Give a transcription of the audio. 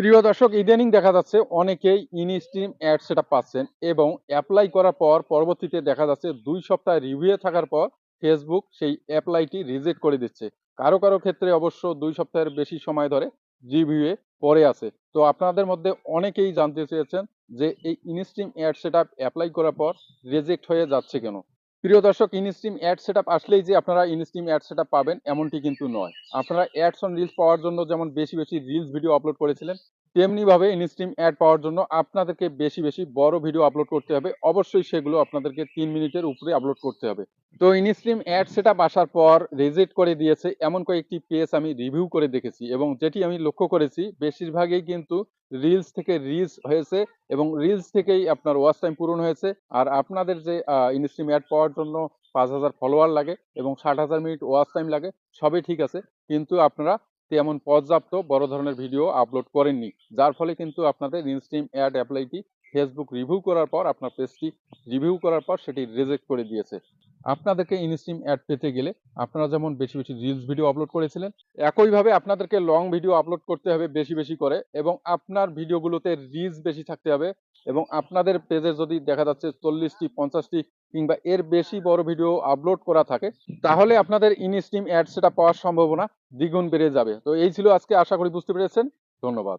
প্রিয় দর্শক, ইদানিং দেখা যাচ্ছে অনেকেই ইনস্ট্রিম অ্যাড সেটআপ পাচ্ছেন এবং অ্যাপ্লাই করার পর পরবর্তীতে দেখা যাচ্ছে ২ সপ্তাহ রিভিউ থাকার পর ফেসবুক সেই অ্যাপ্লাইটি রিজেক্ট করে দিচ্ছে। কারো, কারো ক্ষেত্রে অবশ্য ২ সপ্তাহের বেশি সময় ধরে রিভিউ এ পড়ে আছে। তো আপনাদের মধ্যে অনেকেই জানতে চেয়েছেন যে এই ইনস্ট্রিম অ্যাড সেটআপ অ্যাপ্লাই করার পর রিজেক্ট হয়ে যাচ্ছে কেন? প্রিয় দর্শক, ইনস্ট্রিম অ্যাড সেটআপ আসলেই যে আপনারা ইনস্ট্রিম অ্যাড সেটআপ পাবেন এমনটি কিন্তু নয়। আপনারা অ্যাডস অন রিলস পাওয়ার জন্য যেমন বেশি, বেশি রিলস ভিডিও আপলোড করেছিলেন, তেমনিভাবে ইনস্ট্রিম অ্যাড পাওয়ার জন্য আপনাদেরকে বেশি, বেশি বড় ভিডিও আপলোড করতে হবে। অবশ্যই সেগুলো আপনাদেরকে ৩ মিনিটের উপরে আপলোড করতে হবে। তো ইনস্ট্রিম অ্যাড সেটআপ আসার পর রিজেক্ট করে দিয়েছে এমন কয়েকটি পেজ আমি রিভিউ করে দেখেছি এবং যেটি আমি লক্ষ্য করেছি বেশিরভাগই কিন্তু রিলস থেকে রিচ হয়েছে এবং রিলস থেকেই আপনার ওয়াচ টাইম পূরণ হয়েছে। আর আপনাদের যে ইনস্ট্রিম অ্যাড পাওয়ার জন্য ৫,০০০ ফলোয়ার লাগে এবং ৬০,০০০ মিনিট ওয়াচ টাইম লাগে, সবই ঠিক আছে। কিন্তু আপনারা তেমন পর্যাপ্ত বড় ধরনের ভিডিও আপলোড করেননি। যার ফলে কিন্তু আপনাদের ইনস্ট্রিম অ্যাড অ্যাপ্লাইটি ফেসবুক রিভিউ করার পর আপনার পেজটি রিভিউ করার পর সেটি রিজেক্ট করে দিয়েছে। আপনাদেরকে ইনস্ট্রিম অ্যাড পেতে গেলে আপনারা যেমন বেশি, বেশি রিলস ভিডিও আপলোড করেছিলেন, একইভাবে আপনাদেরকে লং ভিডিও আপলোড করতে হবে বেশি, বেশি করে এবং আপনার ভিডিওগুলোতে রিচ বেশি থাকতে হবে এবং আপনাদের পেজে যদি দেখা যাচ্ছে ৪০টি, ৫০টি কিংবা এর বেশি বড় ভিডিও আপলোড করা থাকে, তাহলে আপনাদের ইনস্ট্রিম অ্যাড সেটআপ পাওয়ার সম্ভাবনা দ্বিগুণ বেড়ে যাবে। তো এই ছিল আজকে, আশা করি বুঝতে পেরেছেন। ধন্যবাদ।